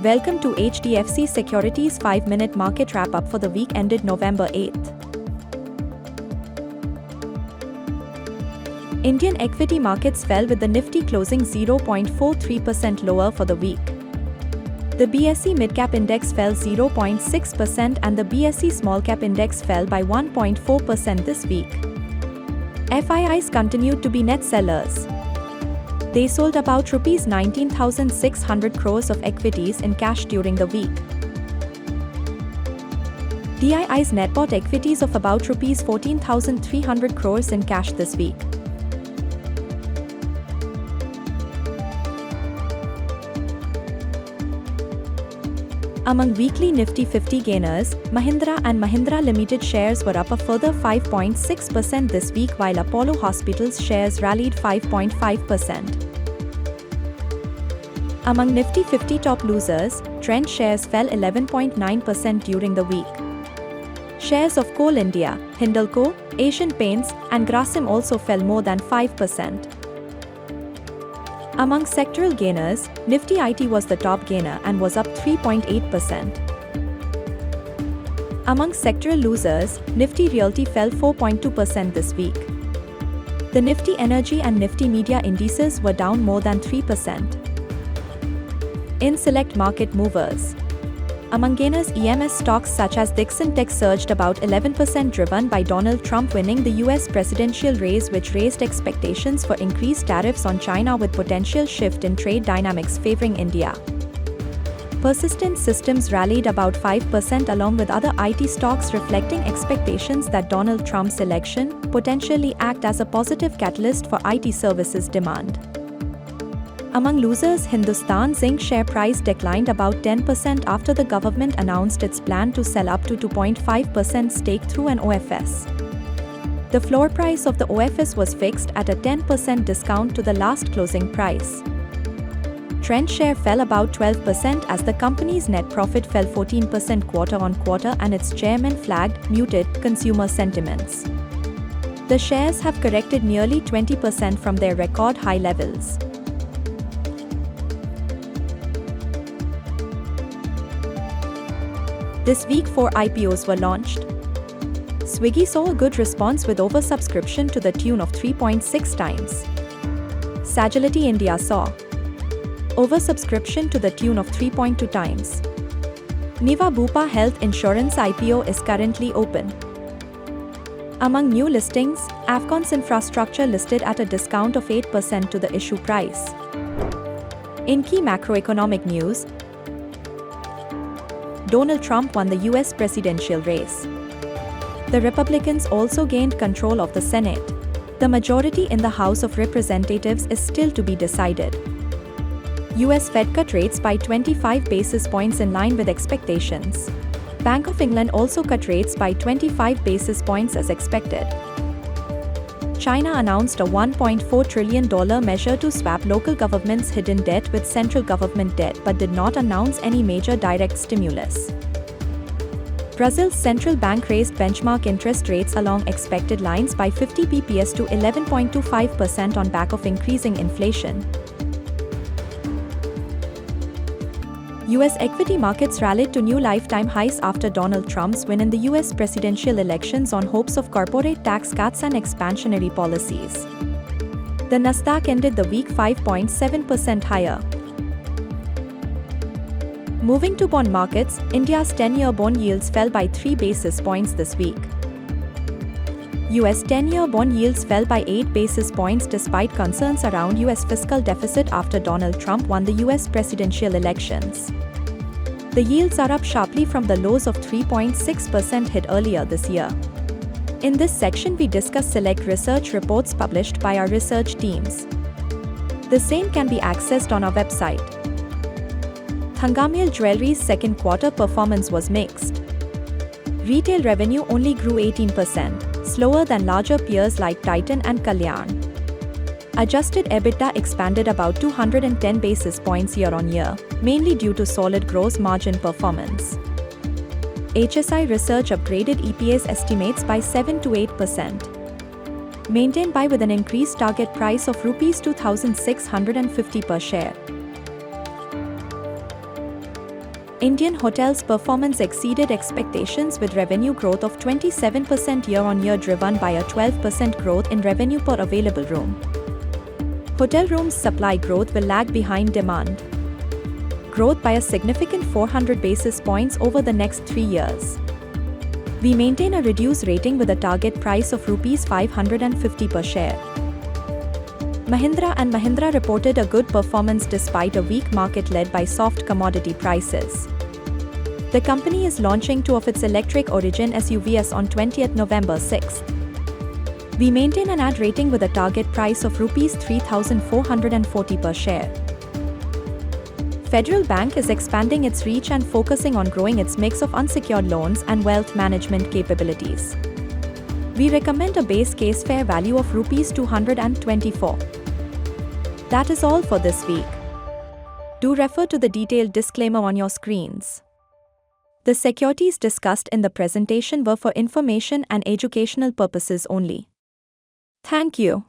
Welcome to HDFC Securities 5-minute market wrap-up for the week ended November 8th. Indian equity markets fell with the Nifty closing 0.43% lower for the week. The BSE Midcap Index fell 0.6% and the BSE Smallcap Index fell by 1.4% this week. FIIs continued to be net sellers. They sold about Rs 19,600 crores of equities in cash during the week. DIIs net bought equities of about Rs 14,300 crores in cash this week. Among weekly Nifty 50 gainers, Mahindra and Mahindra Limited shares were up a further 5.6% this week, while Apollo Hospitals shares rallied 5.5%. Among Nifty 50 top losers, Trent shares fell 11.9% during the week. Shares of Coal India, Hindalco, Asian Paints, and Grasim also fell more than 5%. Among sectoral gainers, Nifty IT was the top gainer and was up 3.8%. Among sectoral losers, Nifty Realty fell 4.2% this week. The Nifty Energy and Nifty Media indices were down more than 3%. In select market movers, among gainers, EMS stocks such as Dixon Tech surged about 11%, driven by Donald Trump winning the US presidential race, which raised expectations for increased tariffs on China with potential shift in trade dynamics favoring India. Persistent Systems rallied about 5% along with other IT stocks, reflecting expectations that Donald Trump's election potentially act as a positive catalyst for IT services demand. Among losers, Hindustan Zinc share price declined about 10% after the government announced its plan to sell up to 2.5% stake through an OFS. The floor price of the OFS was fixed at a 10% discount to the last closing price. Trent share fell about 12% as the company's net profit fell 14% quarter-on-quarter and its chairman flagged muted consumer sentiments. The shares have corrected nearly 20% from their record high levels. This week, 4 IPOs were launched. Swiggy saw a good response with oversubscription to the tune of 3.6 times. Sagility India saw oversubscription to the tune of 3.2 times. Niva Bupa Health Insurance IPO is currently open. Among new listings, Afcon's Infrastructure listed at a discount of 8% to the issue price. In key macroeconomic news, Donald Trump won the US presidential race. The Republicans also gained control of the Senate. The majority in the House of Representatives is still to be decided. US Fed cut rates by 25 basis points in line with expectations. Bank of England also cut rates by 25 basis points as expected. China announced a $1.4 trillion measure to swap local governments' hidden debt with central government debt but did not announce any major direct stimulus. Brazil's central bank raised benchmark interest rates along expected lines by 50 bps to 11.25% on back of increasing inflation. US equity markets rallied to new lifetime highs after Donald Trump's win in the US presidential elections on hopes of corporate tax cuts and expansionary policies. The Nasdaq ended the week 5.7% higher. Moving to bond markets, India's 10-year bond yields fell by 3 basis points this week. US 10-year bond yields fell by 8 basis points despite concerns around US fiscal deficit after Donald Trump won the US presidential elections. The yields are up sharply from the lows of 3.6% hit earlier this year. In this section, we discuss select research reports published by our research teams. The same can be accessed on our website. Thangamiel Jewelry's second quarter performance was mixed. Retail revenue only grew 18%, slower than larger peers like Titan and Kalyan. Adjusted EBITDA expanded about 210 basis points year-on-year, mainly due to solid gross margin performance. HSI Research upgraded EPS estimates by 7 to 8%. Maintained by with an increased target price of Rs 2,650 per share. Indian Hotels' performance exceeded expectations with revenue growth of 27% year-on-year driven by a 12% growth in revenue per available room. Hotel rooms supply growth will lag behind demand growth by a significant 400 basis points over the next 3 years. We maintain a reduced rating with a target price of Rs 550 per share. Mahindra & Mahindra reported a good performance despite a weak market led by soft commodity prices. The company is launching two of its electric Origin SUVs on 20th November 6. We maintain an ad rating with a target price of Rs 3,440 per share. Federal Bank is expanding its reach and focusing on growing its mix of unsecured loans and wealth management capabilities. We recommend a base case fair value of Rs 224. That is all for this week. Do refer to the detailed disclaimer on your screens. The securities discussed in the presentation were for information and educational purposes only. Thank you.